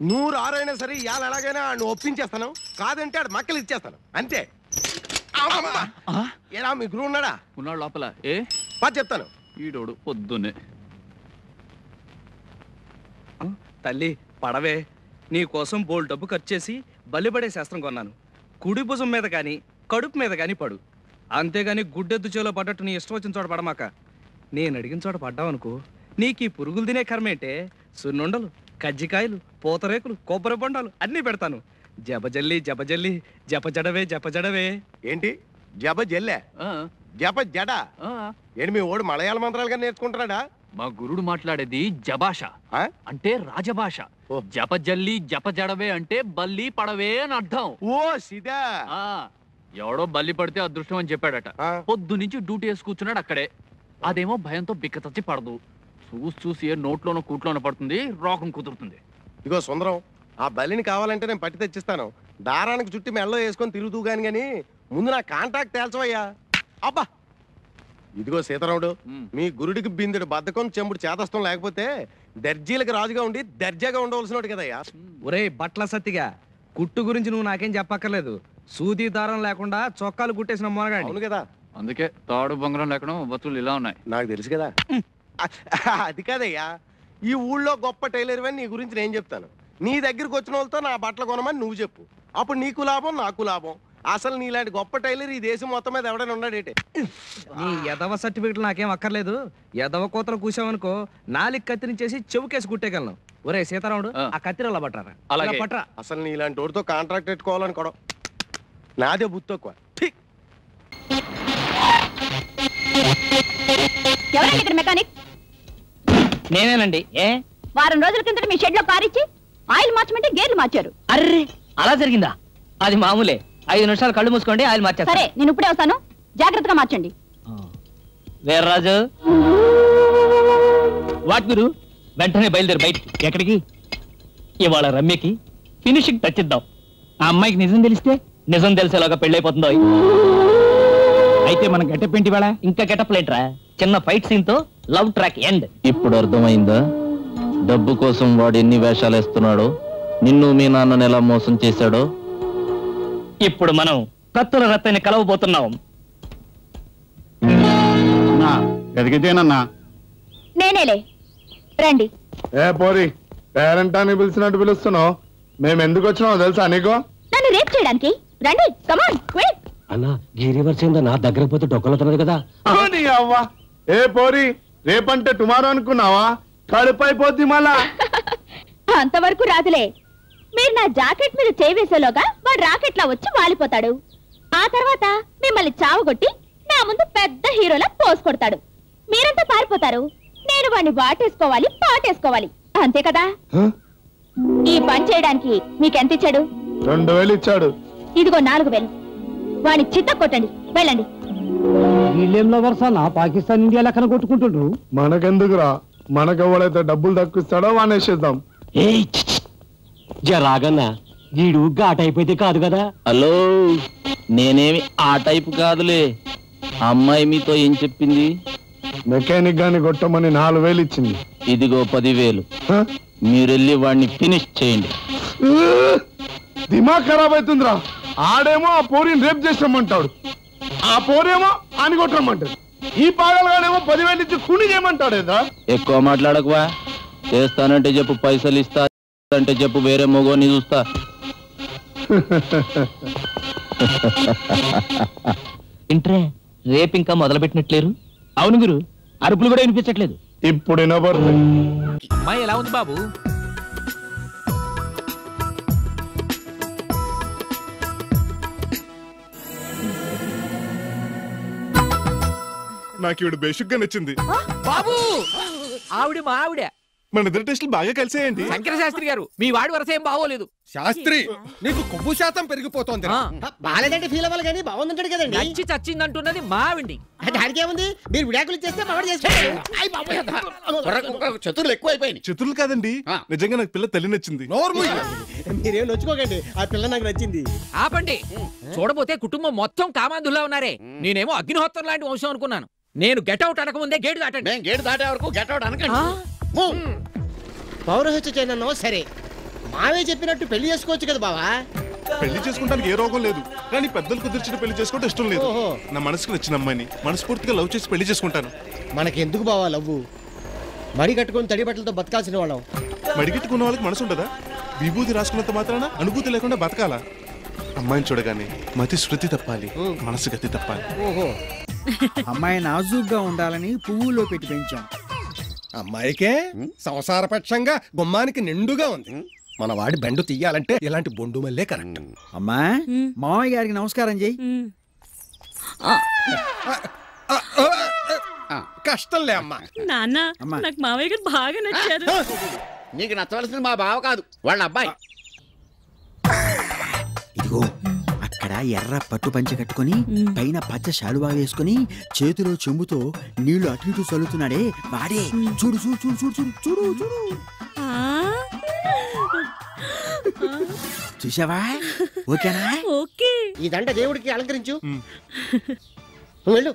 నువ్వు రారైనా సరే ఇవాళ ఎలాగైనా నువ్వు ఒప్పించేస్తాను, కాదంటే ఆడు మక్కలు ఇచ్చేస్తాను అంతే. ఏరా మీ గురువు ఉన్నాడా? ఉన్నాడు లోపల. ఏ చెప్తాను. ఈడోడు పొద్దున్నే. తల్లి పడవే, నీ కోసం బోల్ డబ్బు ఖర్చు చేసి బలిపడే శాస్త్రం కొన్నాను. కుడి భుజం మీద కానీ కడుపు మీద కానీ పడు, అంతేగాని గుడ్డెద్దు చేలో పడ్డట్టు నీ ఇష్టం వచ్చిన చోట పడమాక. నేను అడిగిన చోట పడ్డావనుకో నీకు ఈ పురుగులు తినే కర్మేంటే సున్నుండలు, కజ్జికాయలు, పూతరేకులు, కొబ్బరి బొండాలు అన్నీ పెడతాను. జపజల్లి జపజల్లి జపజడవే జపజడవే. ఏంటి జప జల్లే జప జడ? ఏంటి మీ ఓడు మలయాళ మంత్రాలుగా నేర్చుకుంటున్నాడా? మా గురుడు మాట్లాడేది జభాష అంటే రాజభాష. జపజల్లి జపజడవే అంటే బల్లి పడవే అని అర్థం. ఓ సిదా. ఎవడో బల్లి పడితే అదృష్టం అని చెప్పాడట. పొద్దు నుంచి డ్యూటీ వేసి కూర్చున్నాడు అక్కడే. అదేమో భయంతో బిక్కతచ్చి పడదు. చూసి ఏ నోట్లోనో కూట్లోనో పడుతుంది, రోగం కుదురుతుంది. ఇగో సుందరం, ఆ బలిని కావాలంటే నేను పట్టి తెచ్చిస్తాను. దారానికి చుట్టి మెల్లో వేసుకొని తిరుగుతూ గాని ముందు నా కాంటాక్ట్ తేల్చవయ్యా. అబ్బా ఇదిగో సీతారాముడు, మీ గురుడికి బిందుడు బద్ధకం చెంబుడు చేతస్థం లేకపోతే దర్జీలకు రాజుగా ఉండి దర్జాగా ఉండవలసినోడు కదయ్యా. ఒరే బట్ల సత్తిగా, కుట్టు గురించి నువ్వు నాకేం చెప్పక్కర్లేదు. సూది దారం లేకుండా చొక్కాలు కుట్టేసిన మొనగాడి. అవును కదా, అందుకే తాడు బొంగరం లేకుండా బతులు ఇలా ఉన్నాయి. నాకు తెలుసు కదా. అది కాదయ్యా, ఈ ఊళ్ళో గొప్ప టైలర్ అని నీ గురించి నేను చెప్తాను. నీ దగ్గరికి వచ్చిన వాళ్ళతో నా బట్టలు కొనమని నువ్వు చెప్పు. అప్పుడు నీకు లాభం నాకు లాభం. అసలు నీలాంటి గొప్ప టైలర్ ఈ దేశం మొత్తం మీద ఎవడైనా ఉన్నాడేటే. నీ ఎదవ సర్టిఫికెట్లు నాకేం అక్కర్లేదు. ఎదవ కోతలు కూసావనుకో నాలుగు కత్తిరించేసి చెవుకేసి కుట్టేయగలను. ఒరే సీతారాముడు, ఆ కత్తిరి అలా పట్టరా. అలాగే పట్టరా. అసలు నీలాంటి వాడితో కాంట్రాక్ట్ పెట్టుకోవాలనుకోవడం నాదే బుద్ధి తక్కువ. ఎవరండి ఇక్కడ మెకానిక్? నేనేనండి. ఏ వారం రోజుల కిందట మీ షెడ్ లో కారిచ్చి ఆయిల్ మార్చమంటే గేర్లు మార్చారు. అర్రే అలా జరిగిందా? అది మామూలే. 5 నిమిషాలు కళ్ళు మూసుకోండి, ఆయిల్ మార్చేస్తా. సరే నేను ఇప్పుడే వస్తాను, జాగ్రత్తగా మార్చండి. వీర్రాజు. వాట్ గురు? వెంటనే బయలుదేరి బయట. ఎక్కడికి? ఇవాళ రమ్యకి ఫినిషింగ్ టచ్ ఇద్దాం. ఆ అమ్మాయికి నిజం తెలిస్తే నిజం తెలిసేలాగా పెళ్ళైపోతుందో. అయితే మన గెటప్ ఏంటి వేళ? ఇంకా గెటప్ లేట్రా, చిన్న ఫైట్ సీన్ తో లవ్ ట్రాక్ ఎండ్. ఇప్పుడు అర్థమైందా డబ్బు కోసం వాడు ఎన్ని వేషాలు వేస్తున్నాడో, నిన్ను మీ నాన్నని ఎలా మోసం చేశాడో? ఇప్పుడు మనం కత్తుల రత్తని కలవబోతున్నాం. ఎదిగితేనన్నా నేనేలే, రండి. ఏ పోరి, పేరెంట్ అని పిలిచినట్టు పిలుస్తున్నావు. మేము ఎందుకు వచ్చినావు తెలుసా నీకు? నన్ను రేప్ చేయడానికి. రండి, కమాన్ క్విక్. అన్నా గిరివర్స్ నా దగ్గర పోతే డొక్కలుతున్నది కదా. అవ్వా ఏ పోరి, రేపంటే టుమారో అనుకున్నావా? కడుపైపోద్ది మళ్ళా. అంతవరకు రాదులే. మీరు నా జాకెట్ మీద చేవేసేలోగా వాడు రాకెట్ లా వచ్చి వాలిపోతాడు. ఆ తర్వాత మిమ్మల్ని చావగొట్టి నా ముందు పెద్ద హీరోలా పోస్ కొడతాడు. మీరంతా పారిపోతారు. నేను వాడిని వాటేసుకోవాలి, పాటేసుకోవాలి. అంతే కదా? ఈ పని చేయడానికి మీకెంత ఇచ్చాడు? 2000 ఇచ్చాడు. ఇదిగో 4000. వాడిని చిత్త కొట్టండి, వెళ్ళండి. వీళ్ళేంలో వరుసనా పాకిస్తాన్ ఇండియా లెక్కన కొట్టుకుంటుండ్రు. మనకెందుకురా, మనకెవడైతే డబ్బులు తక్కువిస్తాడో వానేసేద్దాం. జరాగన్నా వీడు ఘాట్ అయిపోతే కాదు కదా. హలో, నేనేమి ఆ టైపు కాదులే. అమ్మాయి మీతో ఏం చెప్పింది? మెకానిక్ గాని కొట్టమని 4000 ఇచ్చింది. ఇదిగో 10,000. మీరెళ్ళి వాడిని ఫినిష్ చేయండి. దిమాగ్ ఖరాబ్ అవుతుందిరా. ఆడేమో ఆ పోరిని రేప్ చేసామంటాడు, ఆ పోరేమో అని కొట్టమంటాడు. ఈ పాగలగానేమో 10,000 ఇచ్చి కూని చేయమంటాడు. ఏదా ఎక్కువ మాట్లాడకువా. చేస్తానంటే చెప్పు, పైసలు ఇస్తా అంటే చెప్పు, వేరే మొగోని చూస్తా. ఇంట్రే రేపు ఇంకా మొదలు పెట్టినట్లేరు? అవును గురు, అరుపులు కూడా వినిపించట్లేదు. ఇప్పుడు వినబడుతుంది. అమ్మాయి ఎలా ఉంది బాబు? నాకు ఇవిడ బేసిక్ గా నచ్చింది. బాబు ఆవిడ మా ఆవిడ. మన ఇద్దరు టెస్టులు బాగా కలిసేయండి. శంకర శాస్త్రి గారు, మీ వాడి వరస ఏం బాగోలేదు. శాస్త్రి, నీకు కొవ్వు శాతం పెరిగిపోతోంది. బాలేదంటే ఫీల్ అవ్వాలి కానీ బాగుందంటాడు కదండి. నచ్చి చచ్చిందంటున్నది మా ఆవిండి. దానికి ఏముంది, మీరు విడాకులు చేస్తే మావాడు చేస్తాడు. చతుర్లు ఎక్కువైపోయింది. చతుర్లు కాదండి, నిజంగా నాకు పిల్ల తల్లి నచ్చింది. మీరేం నొచ్చుకోకండి, ఆ పిల్ల నాకు నచ్చింది. ఆపండి. చూడబోతే కుటుంబం మొత్తం కామాంధుల్లా ఉన్నారే. నేనేమో అగ్నిహోత్రం లాంటి వంశం అనుకున్నాను. నేను గెట్అవుట్ అనకముందే గేటు దాటండి. గేటు దాటే వరకు గెట్అవుట్ అనకండి. పౌరహత్య చేయనన్నావు సరే, మావే చెప్పినట్టు పెళ్లి చేసుకోవచ్చు కదా బావా. పెళ్లి చేసుకుంటానికి ఏ రోగం లేదు, కానీ పెద్దలు కుదిర్చిన పెళ్లి చేసుకోవడం ఇష్టం లేదు. ఓహో. నా మనసుకు నచ్చిన అమ్మాయిని మనస్ఫూర్తిగా లవ్ చేసి పెళ్లి చేసుకుంటాను. మనకెందుకు బావా లవ్వు? మడి కట్టుకొని తడి బట్టలతో బతకాల్సిన వాళ్ళం. మడిగట్టుకున్న వాళ్ళకి మనసు ఉండదా? విభూతి రాసుకున్నంత మాత్రాన అనుభూతి లేకుండా బతకాలా? అమ్మాయిని చూడగానే మతి శృతి తప్పాలి, మనసు గతి తప్పాలి. ఓహో. అమ్మాయి నాజూగ్గా ఉండాలని పువ్వులో పెట్టి పెంచాం. అమ్మాయికే సంసారపక్షంగా గుమ్మానికి నిండుగా ఉంది. మన వాడి బెండు తీయాలంటే ఇలాంటి బొండు మల్లే కరెక్ట్. అమ్మా మామయ్య గారికి నమస్కారం చెయ్యి. కష్టంలే అమ్మా. నాన్న నాకు మామయ్య గారు బాగా నచ్చారు. నీకు నచ్చవలసింది మా బావ కాదు, వాళ్ళ అబ్బాయి. ఇదిగో అక్కడ ఎర్ర పట్టు పంచె కట్టుకొని పైన పచ్చ శాలువా వేసుకుని చేతిలో చెంబుతో నీళ్లు అటు ఇటు చల్లుతున్నాడే వాడే. చూడు చూడు చూడు చూడు చూడు చూడు చూడు. చూసావా? ఓకేనా? ఓకే. ఈ దండ దేవుడికి అలంకరించు. వెళ్ళు.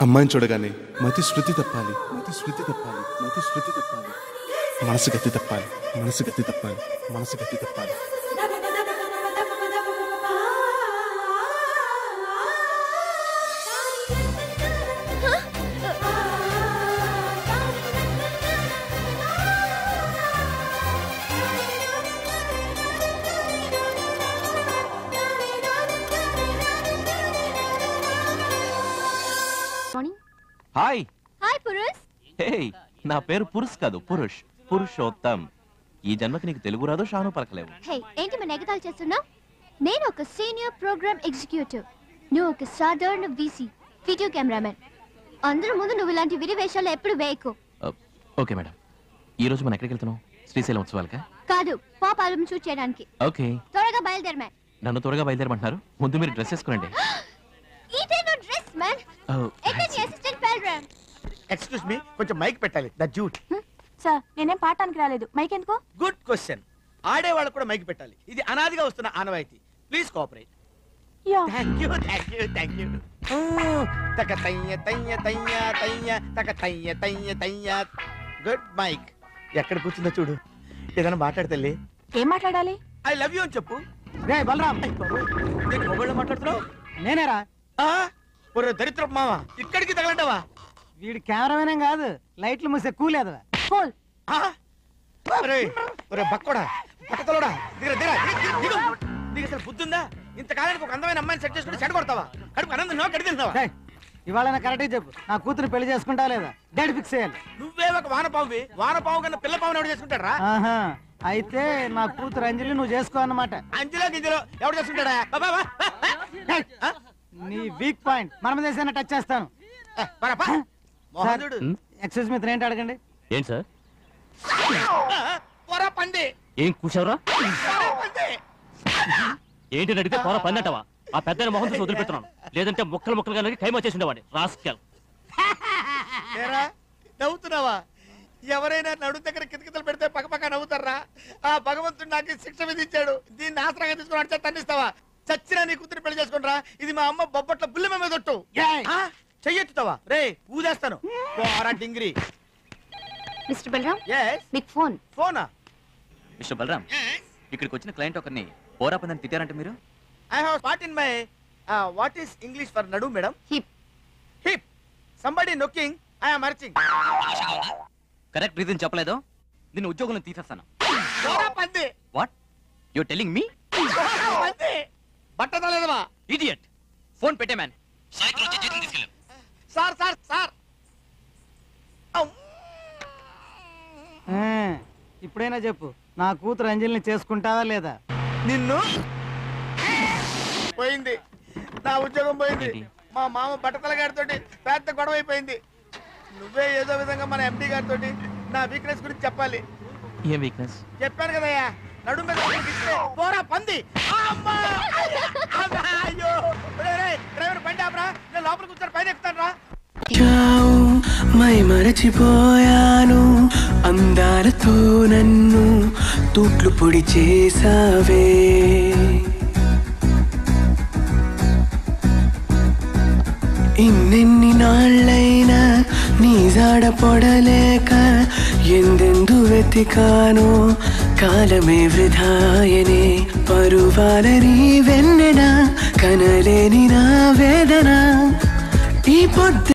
అమ్మాయిని చూడగానే మతి శృతి తప్పాలి, మతి శృతి తప్పాలి, మతి శృతి తప్పాలి, మనసు గతి తప్పాలి, మనసు గతి తప్పాలి, మనసు గతి తప్పాలి. హాయ్. హాయ్ పురుష్. హే, నా పేరు పురుష్ కాదు, పురుష్, పురుషోత్తం. ఈ జన్మకి నీకు తెలుగు రాదు, షాను పలకలేవు. హే, ఏంటి మన ఎగతాలు చేస్తున్నావు? నేను ఒక సీనియర్ ప్రోగ్రామ్ ఎగ్జిక్యూటివ్, నువ్వు ఒక సాధారణ వీసీ వీడియో కెమెరామెన్. అందరూ ముందు నువ్వు ఇలాంటి విరి వేషాలు ఎప్పుడు వేయకు. Okay madam. ఈ రోజు మనం ఎక్కడికి వెళ్తున్నాం? శ్రీశైలం ఉత్సవాలకా? కాదు, పాప ఆల్బమ్ షూట్ చేయడానికి. ఓకే. త్వరగా బయలుదేరు మ్యాన్. నన్ను త్వరగా బయలుదేరమంటున్నారు? ముందు మీరు డ్రెస్ వేసుకోండి. ఇదే నా డ్రెస్ మ్యాన్. ఎక్కడి అసిస్టెంట్ ప్రోగ్రామ్. ఎక్స్క్యూజ్ మీ, కొంచెం మైక్ పెట్టాలి. The jute. సార్, నేనేం పాఠానికి రాలేదు. మైక్ ఎందుకో? Good question. ఆడేవాళ్ళకు కూడా మైక్ పెట్టాలి. ఇది అనాదిగా వస్తున్న ఆనవాయితీ. Please cooperate. Thank you, thank you, thank you. తక తయ్య తయ్య తయ్య తయ్య తక తయ్య తయ్య తయ్య. Good mic. ఎక్కడ కూర్చుందో చూడు. ఏదైనా మాట్లాడతల్లి. ఏం మాట్లాడాలి? ఐ లవ్ యూ అని చెప్పు. రే బలరాం, నేను మొబైల్లో మాట్లాడుతున్నావు? నేనేరా. ఒరే దరిద్రపు మామ, ఇక్కడికి తగలంటావా? వీడి కెమెరామెన్ కాదు, లైట్లు మూసే కూలేదు. కూల్. ఒరే బక్కోడా, పట్టతలోడా, దిగరా దిగరా, దిగు. నీకు అసలు బుద్ధుందా? ఇంతకాలానికి ఒక అందమైన అమ్మాయిని సెట్ చేసుకుని చెడ కొడతావా? కడుపు అనందం నో కడి తింటావా? ఇవాళ కరెక్ట్ చెప్పు, నా కూతురు పెళ్లి చేసుకుంటా లేదా? డేట్ ఫిక్స్ చేయాలి. నువ్వే ఒక వానపావువి. వానపావు కన్నా పిల్ల పావుని ఎవడు చేసుకుంటాడా? అయితే నా కూతురు అంజలి నువ్వు చేసుకో అన్నమాట. అంజలో గింజలో ఎవడు చేసుకుంటాడా? నీ వీక్ పాయింట్ మన మీద ఏదైనా టచ్ చేస్తాను. ఎక్స్క్యూజ్ మీ, ఏంటి అడగండి. ఏంటి సార్? పంది. ఏం కూర్చోరా? ఏంటి అడిగితే పోరా పంది అంటావా? ఆ పెద్ద మొహంతో వదిలిపెడుతున్నాను, లేదంటే ముక్కలు ముక్కలుగా నరికి ఖైమా చేసి ఉండేవాడి రాస్కెల్. నవ్వుతున్నావా? ఎవరైనా నడు దగ్గర కితకితలు పెడితే పక్కపక్క నవ్వుతారా? ఆ భగవంతుడు నాకు శిక్ష విధించాడు. దీన్ని ఆసరాగా తీసుకుని అడిచే తన్నిస్తావా? చచ్చినా నీ కూతురు పెళ్లి చేసుకుంటారా? ఇది మా అమ్మ బొబ్బట్ల బుల్లి మీద దొట్టు. చెయ్యెత్తుతావా? రే ఊదేస్తాను. డింగిరి. మిస్టర్ బలరాం, మీకు ఫోన్. ఫోనా? మిస్టర్ బలరాం, ఇక్కడికి వచ్చిన క్లయింట్ ఒకరిని పోరా పందని తిట్టారంటే మీరు? I have spot in my what is English for nadu madam? Hip. Hip. Somebody knocking, I am marching. Correct reason చెప్పలేదు, నిన్ను ఉద్యోగంలో తీసేస్తాను. పోరా పంది. What you are telling me? పంది బట్టదలేదవా? ఇడియట్. ఫోన్ పెట్టే మ్యాన్. సాయంత్రం వచ్చి జీతం తీసుకెళ్ళు. Sir sir sir. ఇప్పుడైనా చెప్పు, నా కూతురు అంజలిని చేసుకుంటావా లేదా? నిన్ను పోయింది, నా ఉద్యోగం పోయింది. మా మామ బట్టతల గారితో పెద్ద గొడవ అయిపోయింది. నువ్వే ఏదో విధంగా మన ఎండి గారితో నా వీక్నెస్ గురించి చెప్పాలి. ఏం వీక్నెస్? చెప్పాను కదయ్యా, నడుము మీద పోరా పంది. అమ్మా! అయ్యో డ్రైవర్ బండి ఆపరా, నేను లోపల కూర్చొని పైన ఎక్కుతాను రా. మై మరచిపోయాను అందాలతో నన్ను తూట్లు పొడి చేసావే. ఇన్నెన్ని నాళ్ళైనా నీ జాడ పొడలేక ఎందెందు వెతికానో కాలమే వృధాయనే. పరువాలని వెన్నెన కనలేని నా వేదన ఈ పొద్దు